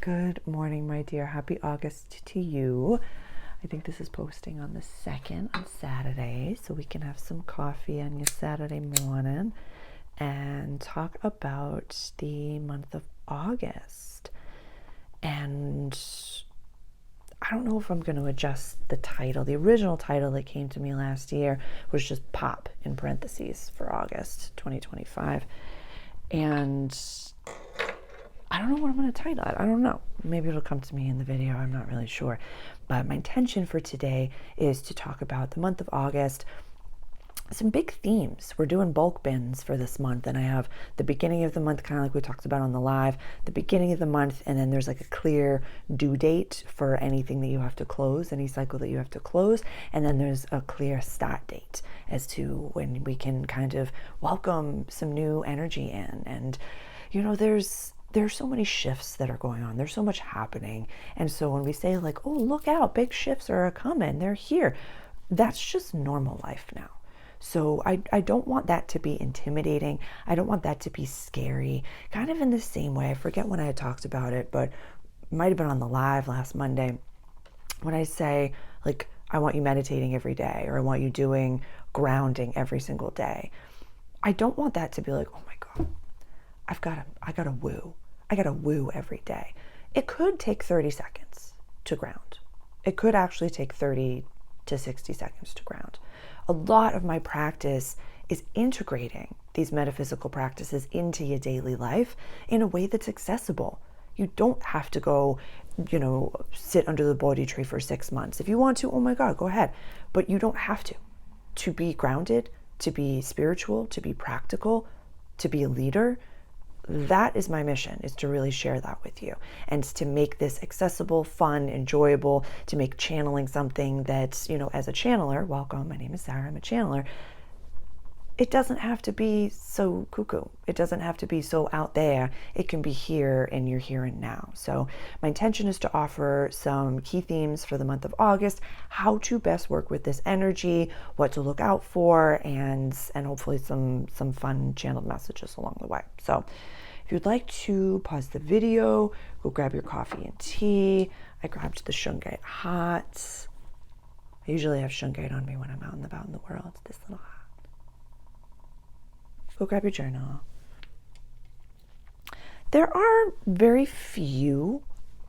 Good morning, my dear. Happy August to you. I think this is posting on the 2nd on Saturday, so we can have some coffee on your Saturday morning and talk about the month of August. And I don't know if I'm going to adjust the title. The original title that came to me last year was just POP in parentheses for August 2025. And I don't know what I'm going to title it. I don't know. Maybe it'll come to me in the video. I'm not really sure. But my intention for today is to talk about the month of August, some big themes. We're doing bulk bins for this month, and I have the beginning of the month, kind of like we talked about on the live, the beginning of the month, and then there's like a clear due date for anything that you have to close, any cycle that you have to close, and then there's a clear start date as to when we can kind of welcome some new energy in. And, you know, there's so many shifts that are going on. There's so much happening. And so when we say like, oh, look out, big shifts are coming, they're here, that's just normal life now. So I don't want that to be intimidating. I don't want that to be scary. Kind of in the same way, I forget when I had talked about it, but it might have been on the live last Monday, when I say like, I want you meditating every day, or I want you doing grounding every single day. I don't want that to be like, oh my God, I gotta woo. I gotta woo every day. It could take 30 seconds to ground. It could actually take 30 to 60 seconds to ground. A lot of my practice is integrating these metaphysical practices into your daily life in a way that's accessible. You don't have to go, sit under the Bodhi tree for 6 months. If you want to, oh my God, go ahead. But you don't have to be grounded, to be spiritual, to be practical, to be a leader. That is my mission, is to really share that with you and to make this accessible, fun, enjoyable, to make channeling something that's, as a channeler, welcome, my name is Sarah, I'm a channeler. It doesn't have to be so cuckoo. It doesn't have to be so out there. It can be here and you're here and now. So my intention is to offer some key themes for the month of August, how to best work with this energy, what to look out for, and hopefully some fun channeled messages along the way. So if you'd like to pause the video, go grab your coffee and tea. I grabbed the shungite hot. I usually have shungite on me when I'm out and about in the world. It's this little hot. Go grab your journal. There are very few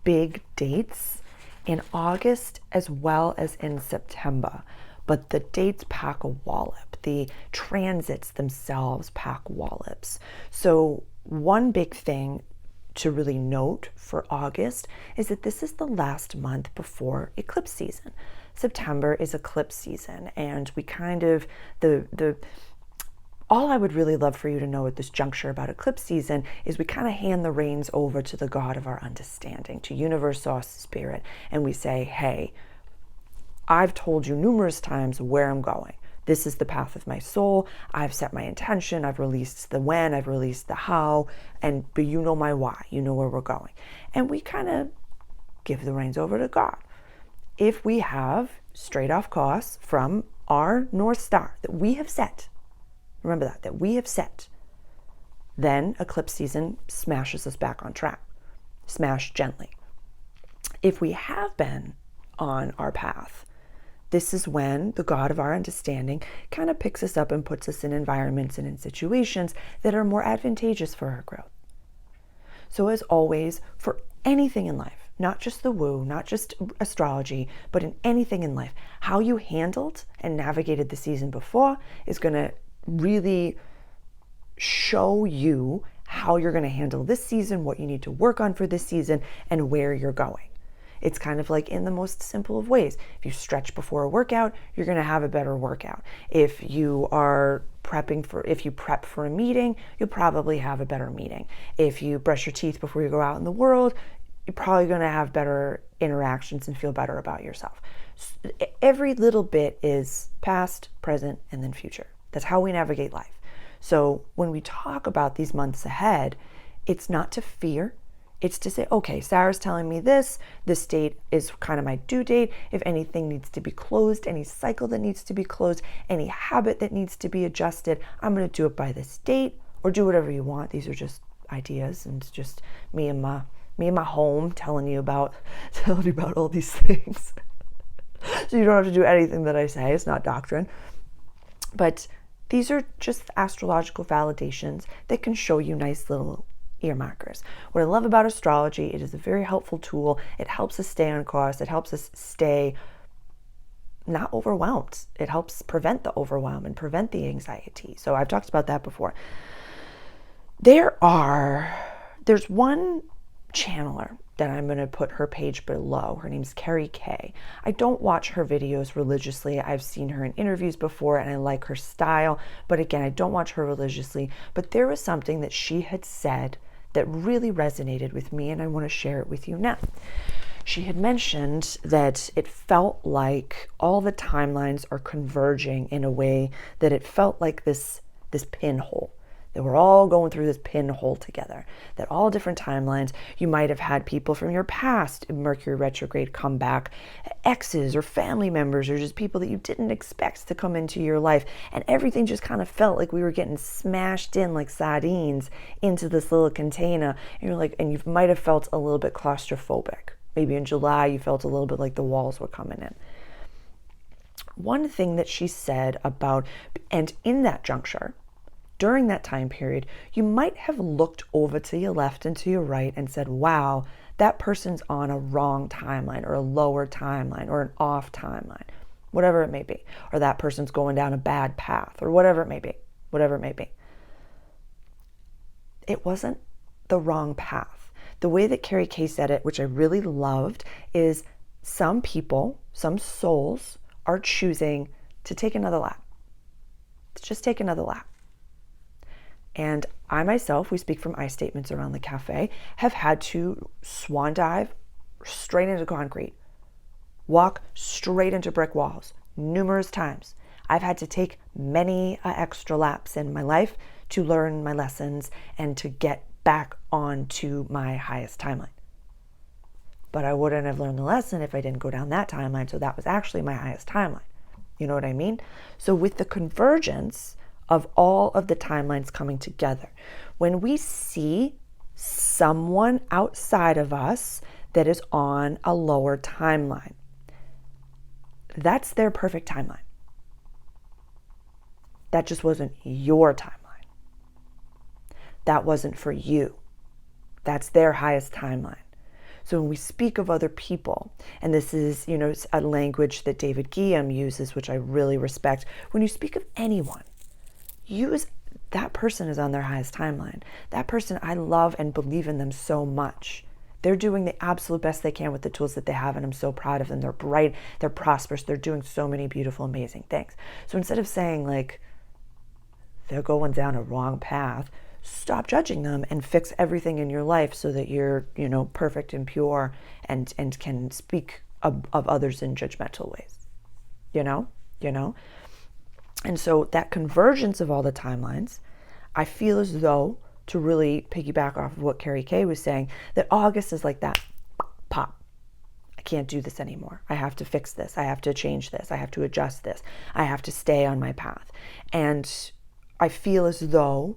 big dates in August as well as in September, but the dates pack a wallop. The transits themselves pack wallops. So one big thing to really note for August is that this is the last month before eclipse season. September is eclipse season, and we kind of, all I would really love for you to know at this juncture about eclipse season is we kind of hand the reins over to the God of our understanding, to universe, source, spirit, and we say, hey, I've told you numerous times where I'm going. This is the path of my soul. I've set my intention. I've released the when, I've released the how, but you know my why. You know where we're going. And we kind of give the reins over to God. If we have straight off course from our North Star that we have set, remember that we have set, then eclipse season smashes us back on track. Smash gently. If we have been on our path, this is when the God of our understanding kind of picks us up and puts us in environments and in situations that are more advantageous for our growth. So as always, for anything in life, not just the woo, not just astrology, but in anything in life, how you handled and navigated the season before is going to really show you how you're going to handle this season, what you need to work on for this season, and where you're going. It's kind of like in the most simple of ways. If you stretch before a workout, you're going to have a better workout. If you prep for a meeting, you'll probably have a better meeting. If you brush your teeth before you go out in the world, you're probably going to have better interactions and feel better about yourself. Every little bit is past, present, and then future. That's how we navigate life. So when we talk about these months ahead, it's not to fear. It's to say, okay, Sarah's telling me this date is kind of my due date. If anything needs to be closed, any cycle that needs to be closed, any habit that needs to be adjusted, I'm going to do it by this date, or do whatever you want. These are just ideas and just me and my Me in my home telling you about all these things. So you don't have to do anything that I say. It's not doctrine. But these are just astrological validations that can show you nice little ear markers. What I love about astrology, it is a very helpful tool. It helps us stay on course. It helps us stay not overwhelmed. It helps prevent the overwhelm and prevent the anxiety. So I've talked about that before. There's one channeler that I'm going to put her page below. Her name's Carrie K. I don't watch her videos religiously. I've seen her in interviews before and I like her style. But again, I don't watch her religiously. But there was something that she had said that really resonated with me, and I want to share it with you now. She had mentioned that it felt like all the timelines are converging in a way that it felt like this pinhole. That we're all going through this pinhole together. That all different timelines, you might have had people from your past, Mercury retrograde, come back, exes or family members or just people that you didn't expect to come into your life. And everything just kind of felt like we were getting smashed in like sardines into this little container. And you're like, and you might have felt a little bit claustrophobic. Maybe in July you felt a little bit like the walls were coming in. One thing that she said about, and in that juncture, during that time period, you might have looked over to your left and to your right and said, wow, that person's on a wrong timeline or a lower timeline or an off timeline, whatever it may be. Or that person's going down a bad path or whatever it may be, It wasn't the wrong path. The way that Carrie K said it, which I really loved, is some people, some souls are choosing to take another lap. To just take another lap. And I myself, we speak from I statements around the Caffè, have had to swan dive straight into concrete, walk straight into brick walls numerous times. I've had to take many extra laps in my life to learn my lessons and to get back onto my highest timeline. But I wouldn't have learned the lesson if I didn't go down that timeline. So that was actually my highest timeline. You know what I mean? So with the convergence of all of the timelines coming together, when we see someone outside of us that is on a lower timeline, that's their perfect timeline. That just wasn't your timeline. That wasn't for you. That's their highest timeline. So when we speak of other people, and this is, a language that David Guillaume uses, which I really respect. When you speak of anyone, use that person is on their highest timeline. That person, I love and believe in them so much. They're doing the absolute best they can with the tools that they have, and I'm so proud of them. They're bright, they're prosperous, they're doing so many beautiful, amazing things. So instead of saying like, they're going down a wrong path, stop judging them and fix everything in your life so that you're, perfect and pure and can speak of others in judgmental ways, And so that convergence of all the timelines, I feel as though, to really piggyback off of what Carrie K was saying, that August is like that pop. I can't do this anymore. I have to fix this. I have to change this. I have to adjust this. I have to stay on my path. And I feel as though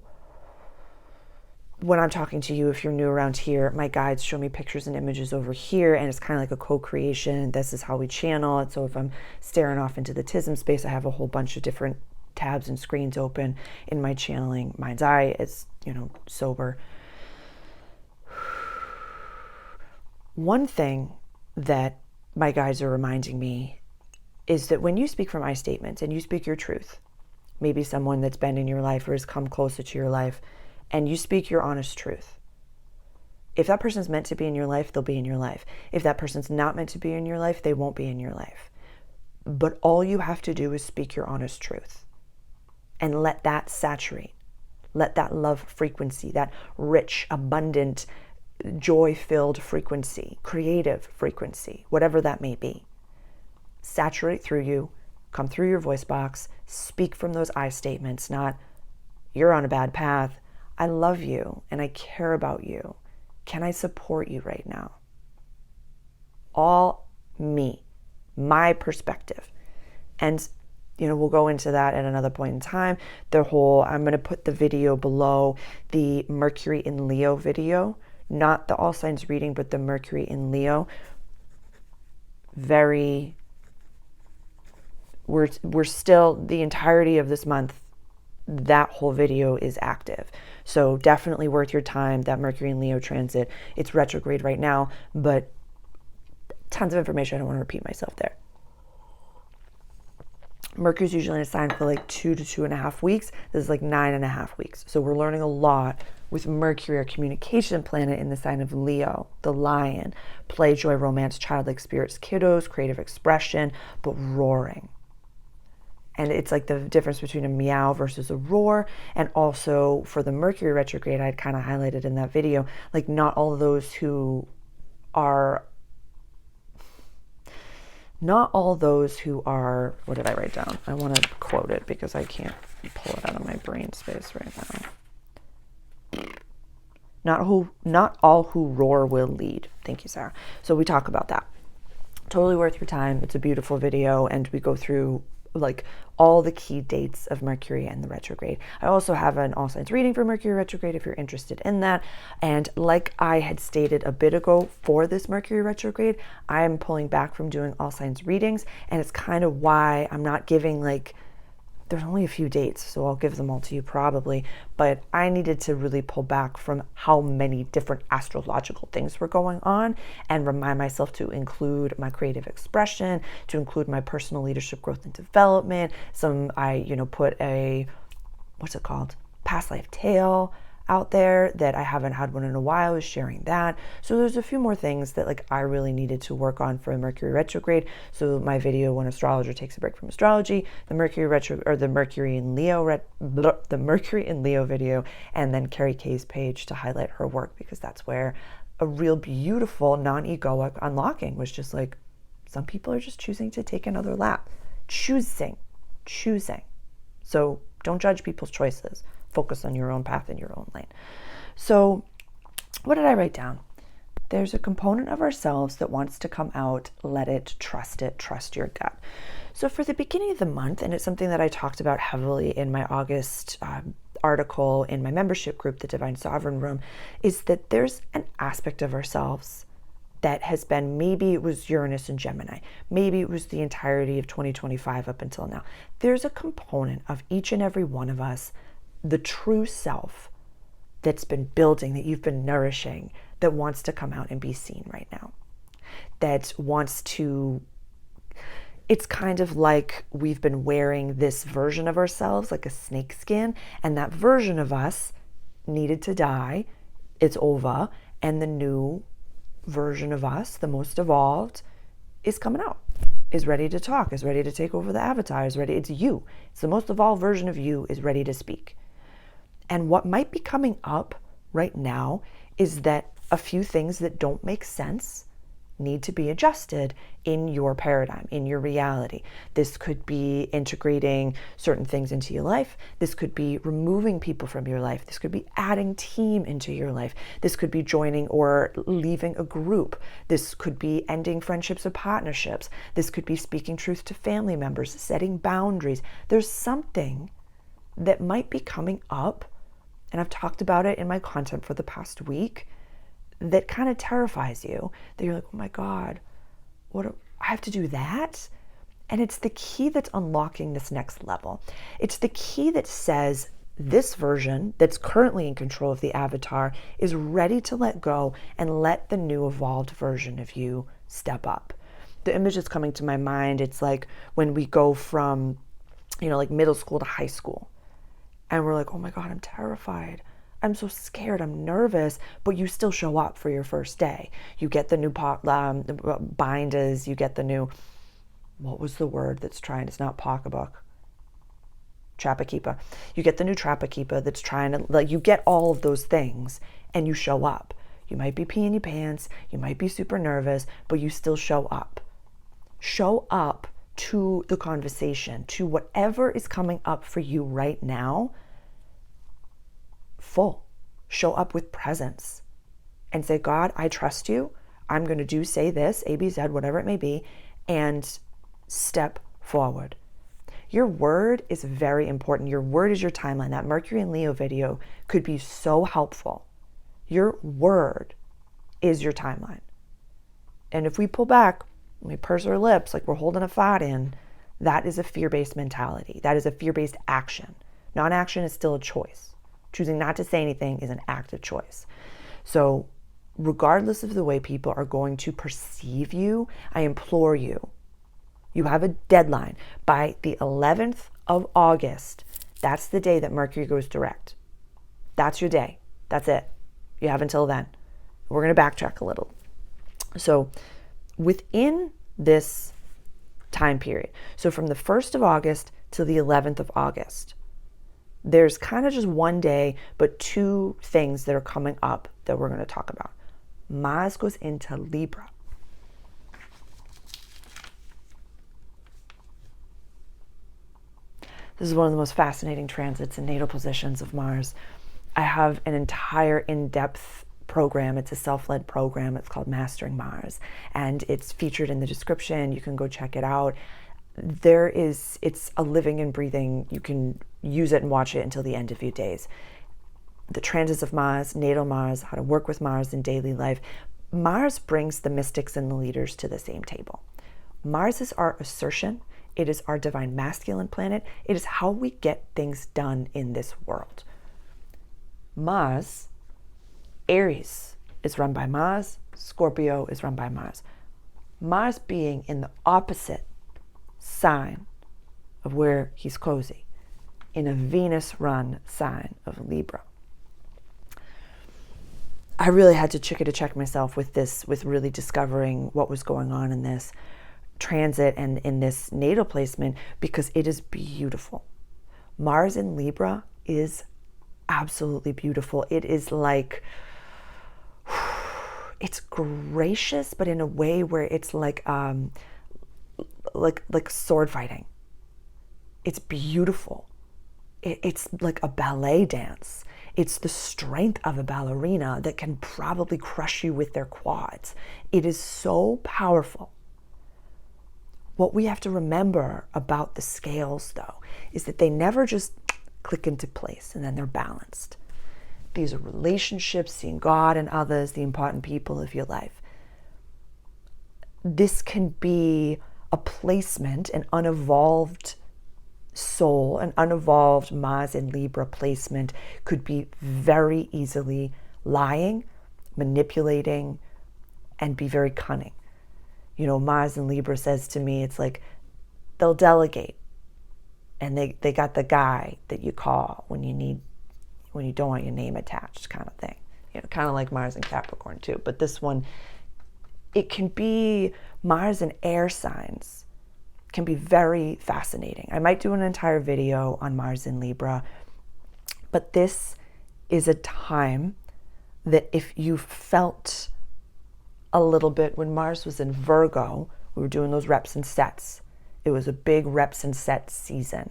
when I'm talking to you, if you're new around here, my guides show me pictures and images over here, and it's kind of like a co-creation. This is how we channel it. So if I'm staring off into the TISM space, I have a whole bunch of different tabs and screens open in my channeling mind's eye. It's, sober. One thing that my guides are reminding me is that when you speak from I statements and you speak your truth, maybe someone that's been in your life or has come closer to your life, and you speak your honest truth. If that person's meant to be in your life, they'll be in your life. If that person's not meant to be in your life, they won't be in your life. But all you have to do is speak your honest truth and let that saturate. Let that love frequency, that rich, abundant, joy-filled frequency, creative frequency, whatever that may be, saturate through you, come through your voice box, speak from those I statements, not, you're on a bad path. I love you and I care about you. Can I support you right now? All me, my perspective. And, we'll go into that at another point in time. I'm going to put the video below, the Mercury in Leo video, not the all signs reading, but the Mercury in Leo. We're still, the entirety of this month, that whole video is active. So definitely worth your time, that Mercury in Leo transit. It's retrograde right now, but tons of information. I don't want to repeat myself there. Mercury's usually in a sign for like 2 to 2.5 weeks. This is like 9.5 weeks. So we're learning a lot with Mercury, our communication planet, in the sign of Leo, the lion. Play, joy, romance, childlike spirits, kiddos, creative expression, but roaring. And it's like the difference between a meow versus a roar. And also for the Mercury retrograde, I'd kind of highlighted in that video, like not all of those who are, what did I write down? I want to quote it because I can't pull it out of my brain space right now. Not all who roar will lead. Thank you, Sarah. So we talk about that. Totally worth your time. It's a beautiful video, and we go through like all the key dates of Mercury and the retrograde. I also have an all signs reading for Mercury retrograde if you're interested in that. And like I had stated a bit ago, for this Mercury retrograde, I'm pulling back from doing all signs readings, and it's kind of why I'm not giving, like, there's only a few dates, so I'll give them all to you probably, but I needed to really pull back from how many different astrological things were going on and remind myself to include my creative expression, to include my personal leadership growth and development. I put a, past life tale out there that I haven't had one in a while, is sharing that. So there's a few more things that like I really needed to work on for Mercury retrograde. So my video, When Astrologer Takes a Break from Astrology, the Mercury in Leo video, and then Carrie Kay's page to highlight her work, because that's where a real beautiful non-egoic unlocking was just like, some people are just choosing to take another lap. Choosing. So don't judge people's choices. Focus on your own path in your own lane. So what did I write down? There's a component of ourselves that wants to come out. Let it, trust your gut. So for the beginning of the month, and it's something that I talked about heavily in my August article in my membership group, the Divine Sovereign Room, is that there's an aspect of ourselves that has been, maybe it was Uranus and Gemini, maybe it was the entirety of 2025 up until now. There's a component of each and every one of us, the true self that's been building, that you've been nourishing, that wants to come out and be seen right now. That wants to, it's kind of like we've been wearing this version of ourselves, like a snake skin, and that version of us needed to die. It's over, and the new version of us, the most evolved, is coming out, is ready to talk, is ready to take over the avatar, is ready. It's you. It's the most evolved version of you is ready to speak. And what might be coming up right now is that a few things that don't make sense need to be adjusted in your paradigm, in your reality. This could be integrating certain things into your life. This could be removing people from your life. This could be adding team into your life. This could be joining or leaving a group. This could be ending friendships or partnerships. This could be speaking truth to family members, setting boundaries. There's something that might be coming up, and I've talked about it in my content for the past week, that kind of terrifies you, that you're like, oh my God, I have to do that? And it's the key that's unlocking this next level. It's the key that says this version that's currently in control of the avatar is ready to let go and let the new evolved version of you step up. The image that's coming to my mind, it's like when we go from, like middle school to high school. And we're like, oh my God, I'm terrified. I'm so scared. I'm nervous. But you still show up for your first day. You get the new binders. You get the new, what was the word that's trying? It's not pocketbook. Trapakeeper. You get the new Trapakeeper that's trying to, you get all of those things and you show up. You might be peeing your pants. You might be super nervous, but you still show up. Show up to the conversation, to whatever is coming up for you right now, full. Show up with presence and say, God, I trust you. I'm going to say this, A, B, Z, whatever it may be, and step forward. Your word is very important. Your word is your timeline. That Mercury and Leo video could be so helpful. Your word is your timeline. And if we pull back, we purse our lips like we're holding a fart in, that is a fear-based mentality. That is a fear-based action. Non-action is still a choice. Choosing not to say anything is an active choice. So regardless of the way people are going to perceive you, I implore you, you have a deadline. By the 11th of August, that's the day that Mercury goes direct. That's your day. That's it. You have until then. We're going to backtrack a little. So within this time period, so from the 1st of August to the 11th of August, there's kind of just one day, but two things that are coming up that we're going to talk about. Mars goes into Libra. This is one of the most fascinating transits and natal positions of Mars. I have an entire in-depth program. It's a self-led program. It's called Mastering Mars, and it's featured in the description. You can go check it out. It's a living and breathing. You can use it and watch it until the end of your days. The transits of Mars, natal Mars, how to work with Mars in daily life. Mars brings the mystics and the leaders to the same table. Mars is our assertion. It is our divine masculine planet. It is how we get things done in this world. Mars, Aries is run by Mars. Scorpio is run by Mars. Mars being in the opposite sign of where he's cozy, in a Venus-run sign of Libra. I really had to check myself with this, with really discovering what was going on in this transit and in this natal placement, because it is beautiful. Mars in Libra is absolutely beautiful. It is like, it's gracious, but in a way where it's like sword fighting. It's beautiful. It's like a ballet dance. It's the strength of a ballerina that can probably crush you with their quads. It is so powerful. What we have to remember about the scales, though, is that they never just click into place and then they're balanced. These are relationships, seeing God and others, the important people of your life. This can be a placement, an unevolved soul, an unevolved Mars in Libra placement could be very easily lying, manipulating, and be very cunning. You know, Mars in Libra says to me, it's like they'll delegate, and they got the guy that you call when you don't want your name attached, kind of thing. You know, kind of like Mars in Capricorn too. But this one, it can be Mars in air signs, can be very fascinating. I might do an entire video on Mars in Libra, but this is a time that if you felt a little bit when Mars was in Virgo, we were doing those reps and sets. It was a big reps and sets season.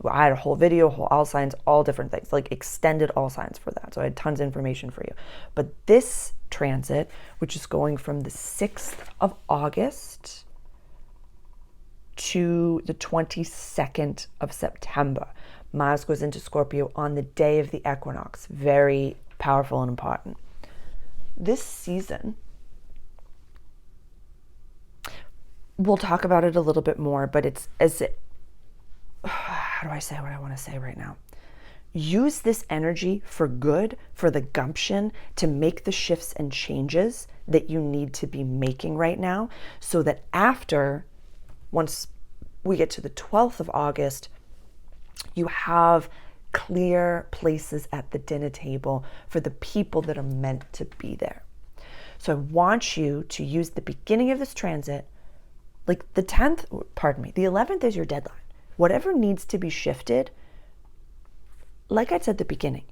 I had a whole video, whole all signs, all different things, like extended all signs for that. So I had tons of information for you. But this transit, which is going from the 6th of August to the 22nd of September, Mars goes into Scorpio on the day of the equinox. Very powerful and important. This season, we'll talk about it a little bit more, but it's how do I say what I want to say right now? Use this energy for good, for the gumption to make the shifts and changes that you need to be making right now, so that once we get to the 12th of August, you have clear places at the dinner table for the people that are meant to be there. So I want you to use the beginning of this transit, like the 11th is your deadline. Whatever needs to be shifted, like I said at the beginning,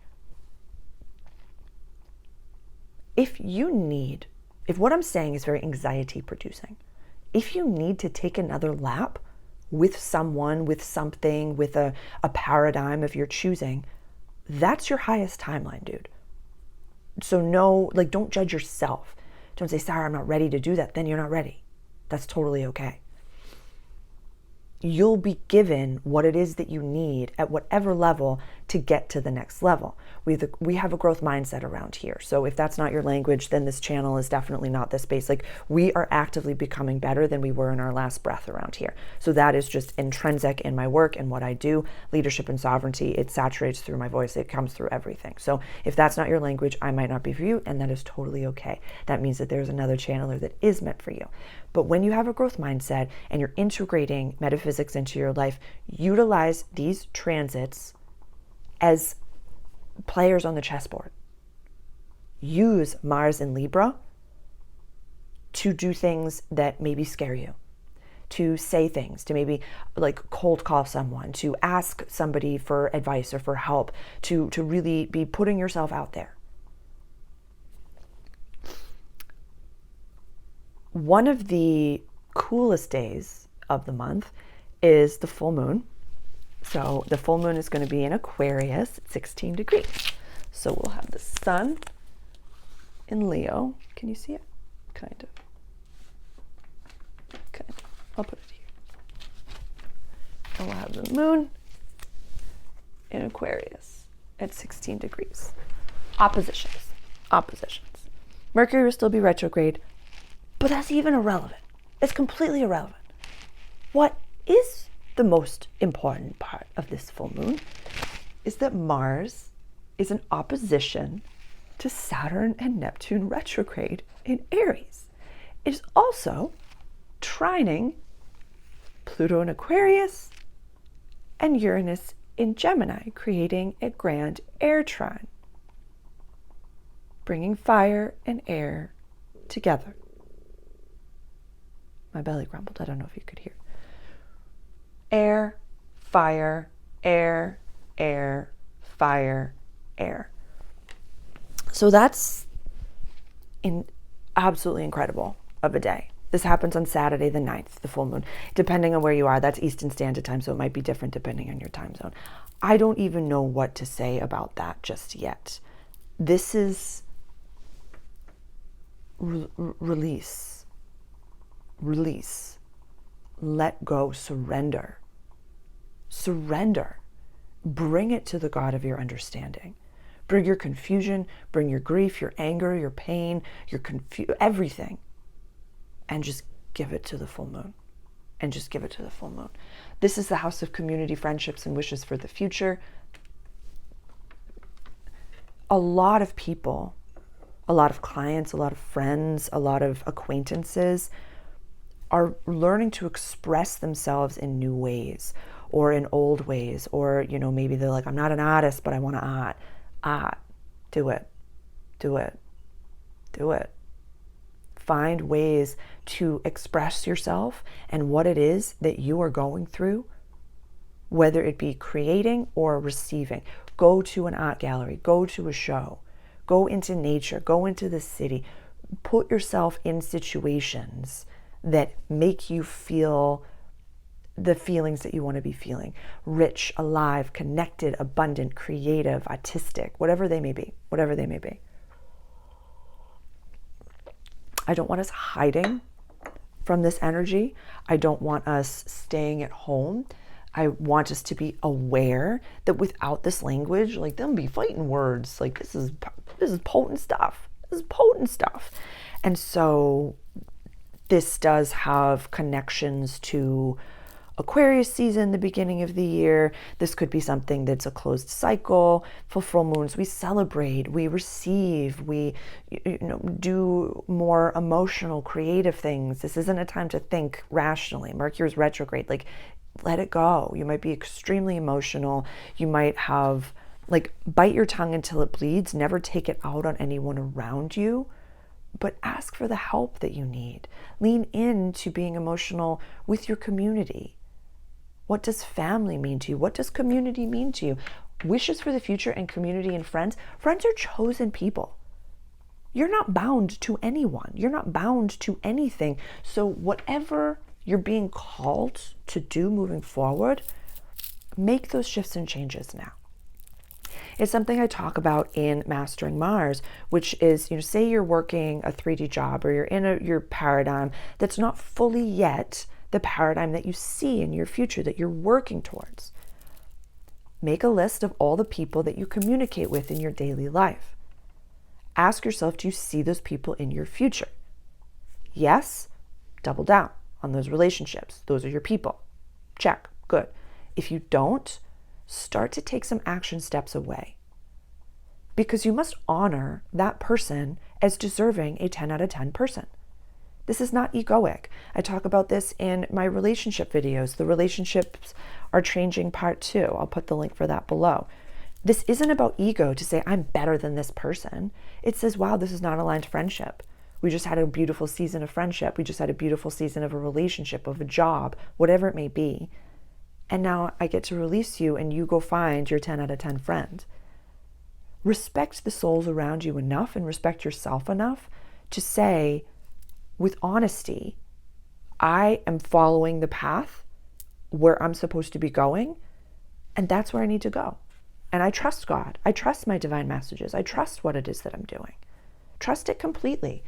if what I'm saying is very anxiety producing, if you need to take another lap with someone, with something, with a paradigm of your choosing, that's your highest timeline, dude. So don't judge yourself. Don't say, Sarah, I'm not ready to do that. Then you're not ready. That's totally okay. you'll be given what it is that you need at whatever level to get to the next level. We have a growth mindset around here. So if that's not your language, then this channel is definitely not the space. Like, we are actively becoming better than we were in our last breath around here. So that is just intrinsic in my work and what I do. Leadership and sovereignty, it saturates through my voice. It comes through everything. So if that's not your language, I might not be for you, and that is totally okay. That means that there's another channeler that is meant for you. But when you have a growth mindset and you're integrating metaphysics into your life, utilize these transits as players on the chessboard. Use Mars in Libra to do things that maybe scare you, to say things, to maybe like cold call someone, to ask somebody for advice or for help, to really be putting yourself out there. One of the coolest days of the month is the full moon. So the full moon is going to be in Aquarius at 16 degrees. So we'll have the sun in Leo. Can you see it? Kind of. I'll put it here. And we'll have the moon in Aquarius at 16 degrees. Oppositions. Mercury will still be retrograde, but that's even irrelevant. It's completely irrelevant. What is the most important part of this full moon is that Mars is in opposition to Saturn and Neptune retrograde in Aries. It is also trining Pluto in Aquarius and Uranus in Gemini, creating a grand air trine, bringing fire and air together. My belly grumbled. I don't know if you could hear. Air, fire, air, air, fire, air. So that's absolutely incredible of a day. This happens on Saturday the 9th, the full moon. Depending on where you are, that's Eastern Standard Time, so it might be different depending on your time zone. I don't even know what to say about that just yet. This is release. Let go, surrender. Bring it to the God of your understanding. Bring your confusion, bring your grief, your anger, your pain, your everything. And just give it to the full moon. This is the house of community, friendships, and wishes for the future. A lot of people, a lot of clients, a lot of friends, a lot of acquaintances are learning to express themselves in new ways or in old ways, or, maybe they're like, I'm not an artist, but I want to art. Do it. Find ways to express yourself and what it is that you are going through, whether it be creating or receiving. Go to an art gallery, go to a show, go into nature, go into the city, put yourself in situations that make you feel the feelings that you want to be feeling. Rich, alive, connected, abundant, creative, artistic, whatever they may be. I don't want us hiding from this energy. I don't want us staying at home. I want us to be aware that without this language, like, they'll be fighting words. Like, this is potent stuff. And so this does have connections to Aquarius season, the beginning of the year. This could be something that's a closed cycle. For full moons, we celebrate, we receive, we do more emotional, creative things. This isn't a time to think rationally. Mercury's retrograde. Like, let it go. You might be extremely emotional. You might have, bite your tongue until it bleeds. Never take it out on anyone around you, but ask for the help that you need. Lean into being emotional with your community. What does family mean to you? What does community mean to you? Wishes for the future and community and friends. Friends are chosen people. You're not bound to anyone. You're not bound to anything. So whatever you're being called to do moving forward, make those shifts and changes now. It's something I talk about in Mastering Mars, which is, say you're working a 3D job, or you're in your paradigm that's not fully yet the paradigm that you see in your future that you're working towards. Make a list of all the people that you communicate with in your daily life. Ask yourself, do you see those people in your future? Yes, double down on those relationships. Those are your people. Check, good. If you don't, start to take some action steps away, because you must honor that person as deserving a 10 out of 10 person. This is not egoic. I talk about this in my relationship videos. The relationships are changing part 2. I'll put the link for that below. This isn't about ego to say I'm better than this person. It says, wow, this is not aligned friendship. We just had a beautiful season of friendship. We just had a beautiful season of a relationship, of a job, whatever it may be. And now I get to release you and you go find your 10 out of 10 friend. Respect the souls around you enough and respect yourself enough to say, with honesty, I am following the path where I'm supposed to be going, and that's where I need to go. And I trust God. I trust my divine messages. I trust what it is that I'm doing. Trust it completely.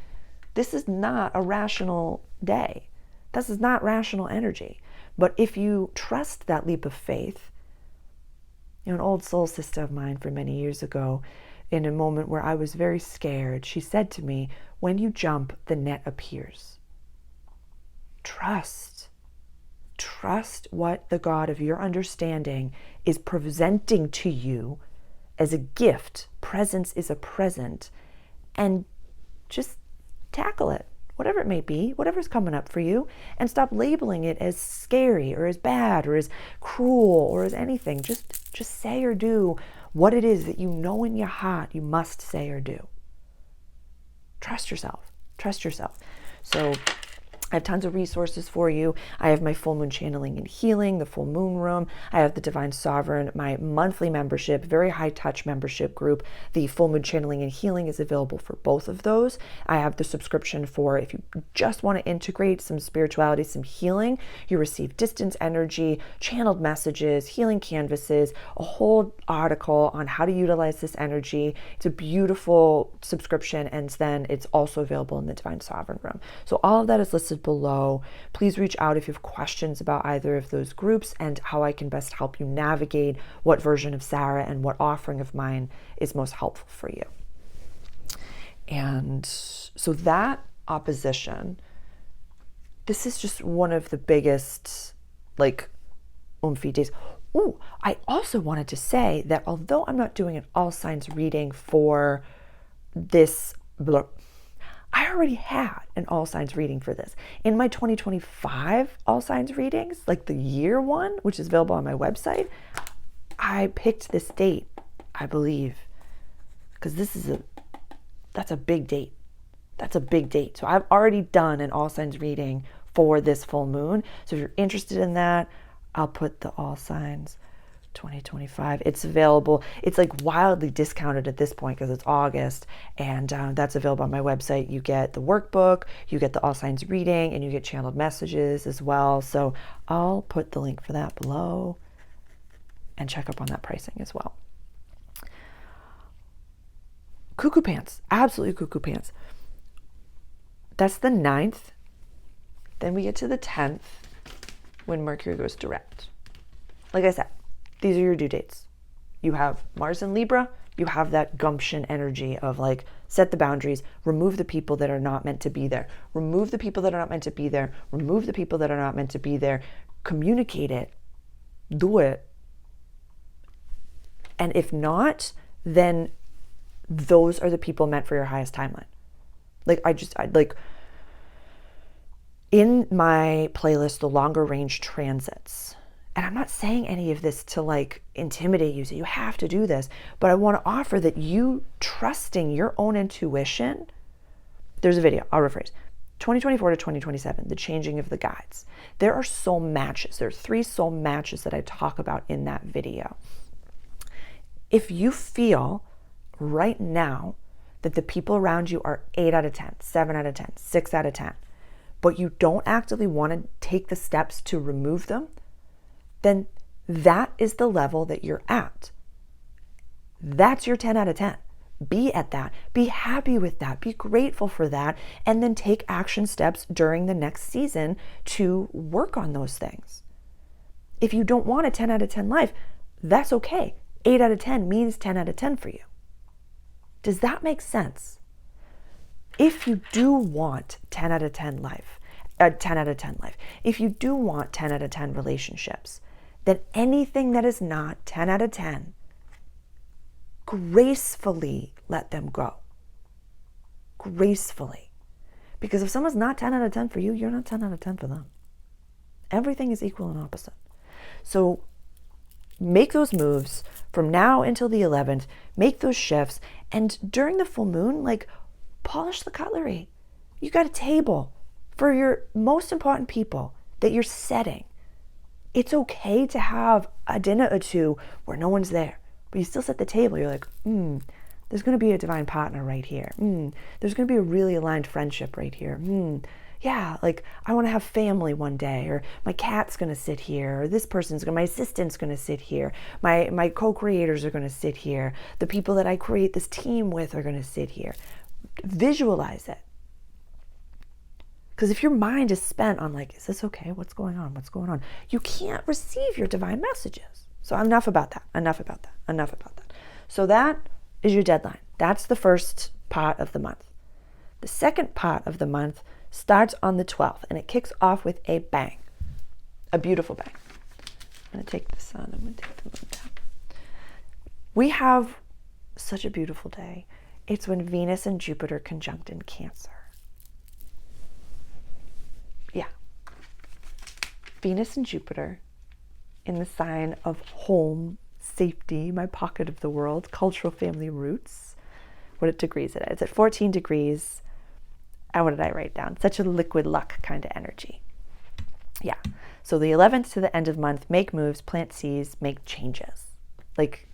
This is not a rational day. This is not rational energy. But if you trust that leap of faith, an old soul sister of mine from many years ago, in a moment where I was very scared, she said to me, when you jump, the net appears. Trust what the God of your understanding is presenting to you as a gift. Presence is a present. And just tackle it, whatever it may be, whatever's coming up for you, and stop labeling it as scary or as bad or as cruel or as anything. Just say or do what it is that you know in your heart you must say or do. Trust yourself. Trust yourself. So I have tons of resources for you. I have my full moon channeling and healing, the full moon room. I have the Divine Sovereign, my monthly membership, very high touch membership group. The full moon channeling and healing is available for both of those. I have the subscription for if you just want to integrate some spirituality, some healing. You receive distance energy, channeled messages, healing canvases, a whole article on how to utilize this energy. It's a beautiful subscription, and then it's also available in the Divine Sovereign room. So all of that is listed below. Please reach out if you have questions about either of those groups and how I can best help you navigate what version of Sarah and what offering of mine is most helpful for you. And so that opposition, this is just one of the biggest oomphy days. Oh, I also wanted to say that although I'm not doing an all signs reading for this, I already had an all signs reading for this. In my 2025 all signs readings, like the year one, which is available on my website, I picked this date, I believe, because that's a big date. That's a big date. So I've already done an all signs reading for this full moon. So if you're interested in that, I'll put the all signs 2025. It's available. It's wildly discounted at this point because it's August, and that's available on my website. You get the workbook, you get the all signs reading, and you get channeled messages as well. So I'll put the link for that below and check up on that pricing as well. Cuckoo pants, absolutely cuckoo pants. That's the 9th. Then we get to the 10th when Mercury goes direct. Like I said, these are your due dates. You have Mars in Libra. You have that gumption energy of set the boundaries, remove the people that are not meant to be there. Remove the people that are not meant to be there. Remove the people that are not meant to be there. Communicate it. Do it. And if not, then those are the people meant for your highest timeline. In my playlist, the longer range transits, and I'm not saying any of this to intimidate you, so you have to do this, but I want to offer that you trusting your own intuition. There's a video, I'll rephrase. 2024 to 2027, the changing of the guides. There are soul matches. There are 3 soul matches that I talk about in that video. If you feel right now that the people around you are 8 out of 10, 7 out of 10, 6 out of 10, but you don't actively want to take the steps to remove them, then that is the level that you're at. That's your 10 out of 10. Be at that. Be happy with that. Be grateful for that. And then take action steps during the next season to work on those things. If you don't want a 10 out of 10 life, that's okay. 8 out of 10 means 10 out of 10 for you. Does that make sense? If you do want 10 out of 10 life, 10 out of 10 life, if you do want 10 out of 10 relationships, then anything that is not 10 out of 10, gracefully let them go. Gracefully. Because if someone's not 10 out of 10 for you, you're not 10 out of 10 for them. Everything is equal and opposite. So make those moves from now until the 11th, make those shifts, and during the full moon, like, polish the cutlery. You got a table for your most important people that you're setting. It's okay to have a dinner or two where no one's there, but you still set the table. You're like, there's going to be a divine partner right here. There's going to be a really aligned friendship right here. Yeah, like, I want to have family one day, or my cat's going to sit here, or my assistant's going to sit here, my co-creators are going to sit here, the people that I create this team with are going to sit here. Visualize it. Because if your mind is spent on, like, is this okay? What's going on? What's going on? You can't receive your divine messages. So enough about that. So that is your deadline. That's the first part of the month. The second part of the month starts on the 12th, and it kicks off with a bang. A beautiful bang. I'm going to take the sun. I'm going to take the moon down. We have such a beautiful day. It's when Venus and Jupiter conjunct in Cancer. Yeah. Venus and Jupiter in the sign of home, safety, my pocket of the world, cultural family roots. What degrees it is? It's at 14 degrees. And what did I write down? Such a liquid luck kind of energy. Yeah. So the 11th to the end of month, make moves, plant seeds, make changes. Like,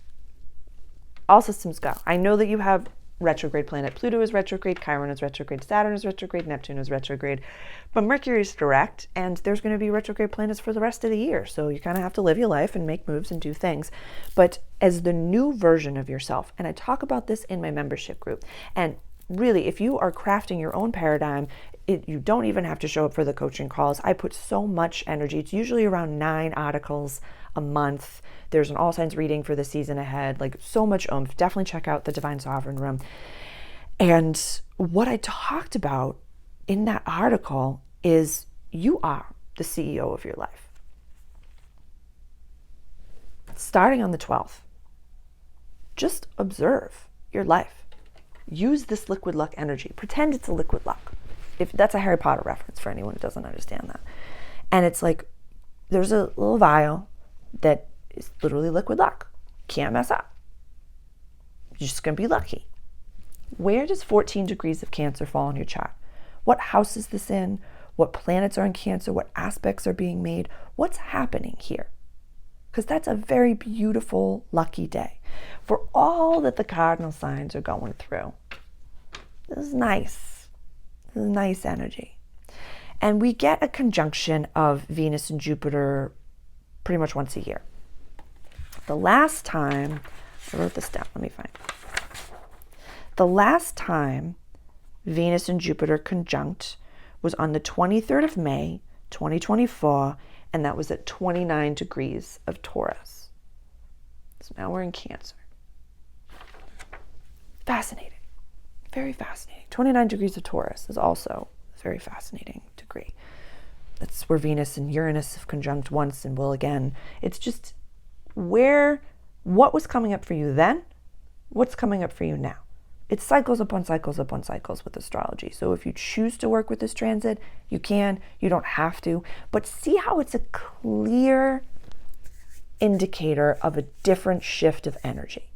all systems go. I know that you have retrograde planet. Pluto is retrograde, Chiron is retrograde, Saturn is retrograde, Neptune is retrograde, but Mercury is direct, and there's going to be retrograde planets for the rest of the year. So you kind of have to live your life and make moves and do things. But as the new version of yourself, and I talk about this in my membership group, and really, if you are crafting your own paradigm, you don't even have to show up for the coaching calls. I put so much energy. It's usually around 9 articles a month. There's an all signs reading for the season ahead, like, so much oomph. Definitely check out the Divine Sovereign Room. And what I talked about in that article is you are the CEO of your life. Starting on the 12th, just observe your life. Use this liquid luck energy. Pretend it's a liquid luck. If that's a Harry Potter reference for anyone who doesn't understand that. And it's like, there's a little vial that is literally liquid luck. Can't mess up. You're just going to be lucky. Where does 14 degrees of Cancer fall on your chart? What house is this in? What planets are in Cancer? What aspects are being made? What's happening here? Because that's a very beautiful, lucky day. For all that the cardinal signs are going through, this is nice. This is nice energy. And we get a conjunction of Venus and Jupiter pretty much once a year. The last time, I wrote this down, let me find it. The last time Venus and Jupiter conjunct was on the 23rd of May, 2024, and that was at 29 degrees of Taurus. So now we're in Cancer. Fascinating. Very fascinating. 29 degrees of Taurus is also a very fascinating degree. That's where Venus and Uranus have conjunct once and will again. It's just what was coming up for you then, what's coming up for you now. It's cycles upon cycles upon cycles with astrology. So if you choose to work with this transit, you can. You don't have to. But see how it's a clear indicator of a different shift of energy.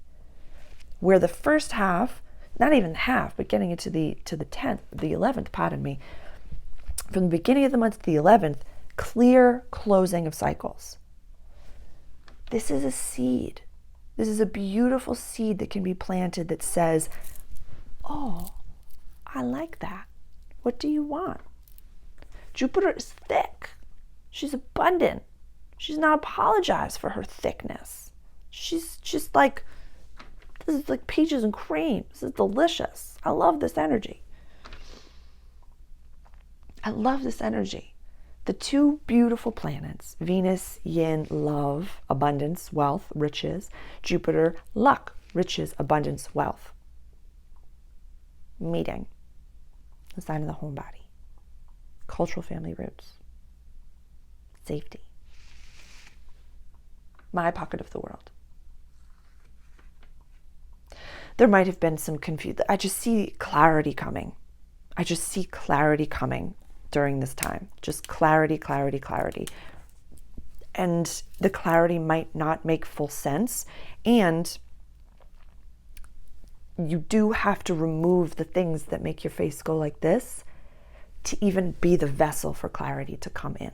Where the first half, not even half, but getting it to the 10th, the 11th, pardon me, from the beginning of the month to the 11th, clear closing of cycles. This is a seed. This is a beautiful seed that can be planted that says, oh, I like that. What do you want? Jupiter is thick. She's abundant. She's not apologized for her thickness. She's just like, This is like peaches and cream. This is delicious. I love this energy. I love this energy. The two beautiful planets, Venus, yin, love, abundance, wealth, riches. Jupiter, luck, riches, abundance, wealth. Meeting. The sign of the home body. Cultural family roots. Safety. My pocket of the world. There might have been some confusion. I just see clarity coming. I just see clarity coming during this time. Just clarity, clarity, clarity. And the clarity might not make full sense. And you do have to remove the things that make your face go like this to even be the vessel for clarity to come in.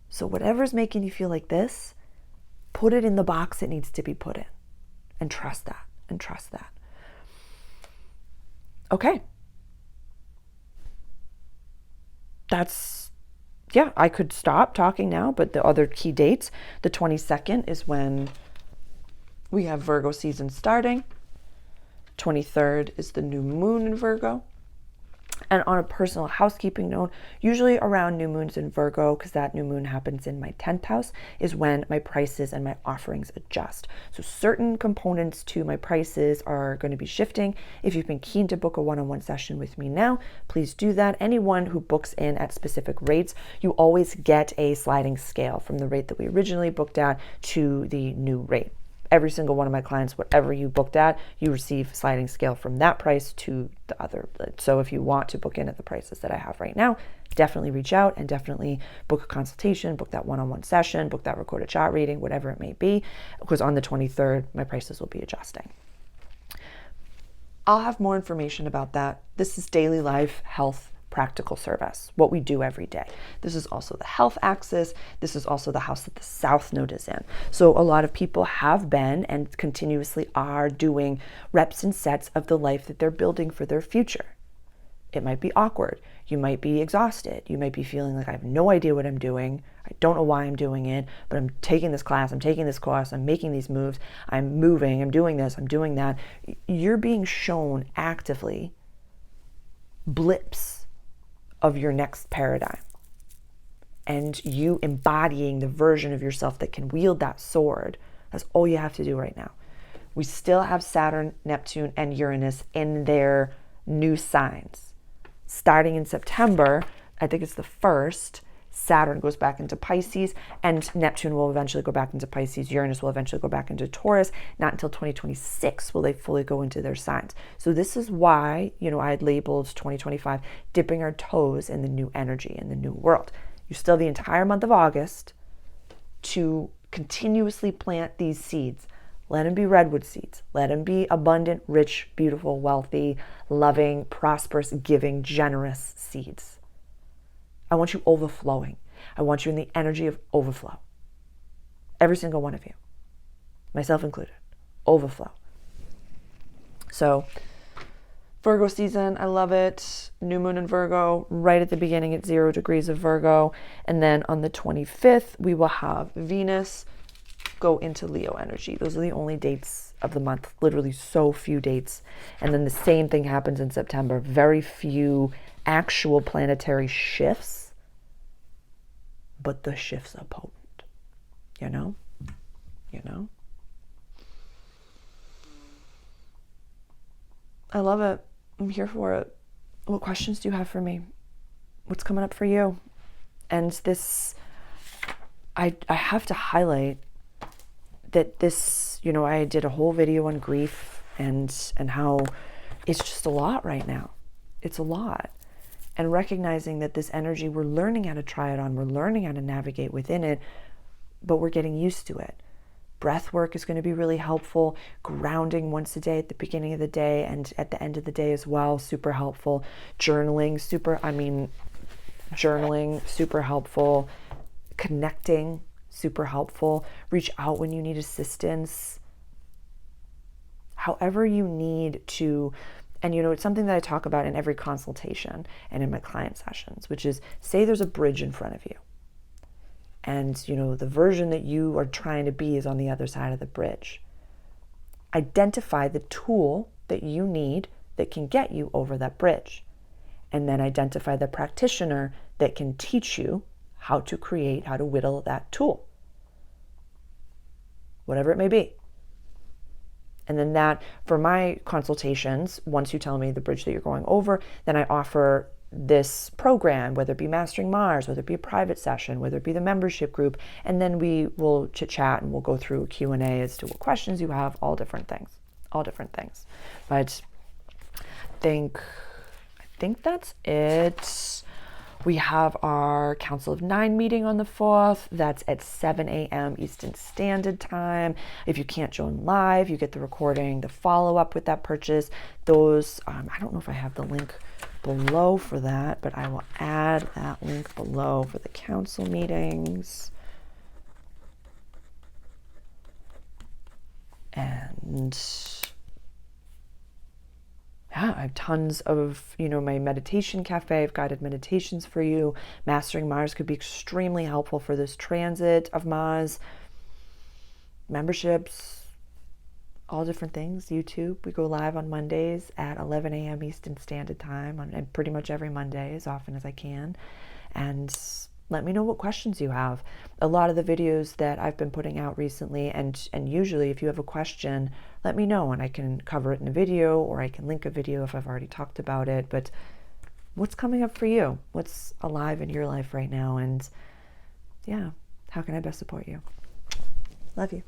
So whatever's making you feel like this, put it in the box it needs to be put in. And trust that. And trust that. Okay. I could stop talking now, but the other key dates, the 22nd is when we have Virgo season starting. 23rd is the new moon in Virgo. And on a personal housekeeping note, usually around new moons in Virgo, because that new moon happens in my 10th house, is when my prices and my offerings adjust. So certain components to my prices are going to be shifting. If you've been keen to book a one-on-one session with me now, please do that. Anyone who books in at specific rates, you always get a sliding scale from the rate that we originally booked at to the new rate. Every single one of my clients, whatever you booked at, you receive sliding scale from that price to the other. So if you want to book in at the prices that I have right now, definitely reach out and definitely book a consultation, book that one-on-one session, book that recorded chat reading, whatever it may be, because on the 23rd, my prices will be adjusting. I'll have more information about that. This is daily life, health, practical service, what we do every day. This is also the health axis. This is also the house that the South Node is in. So a lot of people have been and continuously are doing reps and sets of the life that they're building for their future. It might be awkward. You might be exhausted. You might be feeling like I have no idea what I'm doing. I don't know why I'm doing it, but I'm taking this class, I'm taking this course, I'm making these moves, I'm moving, I'm doing this, I'm doing that. You're being shown actively blips of your next paradigm, and you embodying the version of yourself that can wield that sword. That's all you have to do right now. We still have Saturn, Neptune, and Uranus in their new signs. Starting in September, I think it's the 1st, Saturn goes back into Pisces, and Neptune will eventually go back into Pisces. Uranus will eventually go back into Taurus. Not until 2026 will they fully go into their signs. So this is why, I had labeled 2025 dipping our toes in the new energy, in the new world. You still have the entire month of August to continuously plant these seeds. Let them be redwood seeds. Let them be abundant, rich, beautiful, wealthy, loving, prosperous, giving, generous seeds. I want you overflowing. I want you in the energy of overflow. Every single one of you, myself included, overflow. So Virgo season, I love it. New moon in Virgo, right at the beginning at 0 degrees of Virgo. And then on the 25th, we will have Venus go into Leo energy. Those are the only dates of the month, literally so few dates. And then the same thing happens in September. Very few actual planetary shifts, but the shifts are potent. You know? I love it. I'm here for it. What questions do you have for me? What's coming up for you? And this, I have to highlight that this, I did a whole video on grief and how it's just a lot right now. It's a lot. And recognizing that this energy, we're learning how to try it on, we're learning how to navigate within it, but we're getting used to it. Breath work is going to be really helpful. Grounding once a day at the beginning of the day and at the end of the day as well, super helpful. Journaling, super helpful. Connecting, super helpful. Reach out when you need assistance. However you need to. And it's something that I talk about in every consultation and in my client sessions, which is, say there's a bridge in front of you. And, the version that you are trying to be is on the other side of the bridge. Identify the tool that you need that can get you over that bridge. And then identify the practitioner that can teach you how to create, how to whittle that tool. Whatever it may be. And then that, for my consultations, once you tell me the bridge that you're going over, then I offer this program, whether it be Mastering Mars, whether it be a private session, whether it be the membership group, and then we will chit chat and we'll go through a Q&A as to what questions you have, all different things. But I think that's it. We have our Council of Nine meeting on the 4th. That's at 7 a.m. Eastern Standard Time. If you can't join live, you get the recording, the follow-up with that purchase. Those, I don't know if I have the link below for that, but I will add that link below for the council meetings. And yeah, I have tons of, my meditation cafe. I've guided meditations for you. Mastering Mars could be extremely helpful for this transit of Mars. Memberships, all different things. YouTube, we go live on Mondays at 11 a.m. Eastern Standard Time, and pretty much every Monday as often as I can. And let me know what questions you have. A lot of the videos that I've been putting out recently, and usually if you have a question, let me know and I can cover it in a video, or I can link a video if I've already talked about it. But what's coming up for you? What's alive in your life right now? And yeah, how can I best support you? Love you.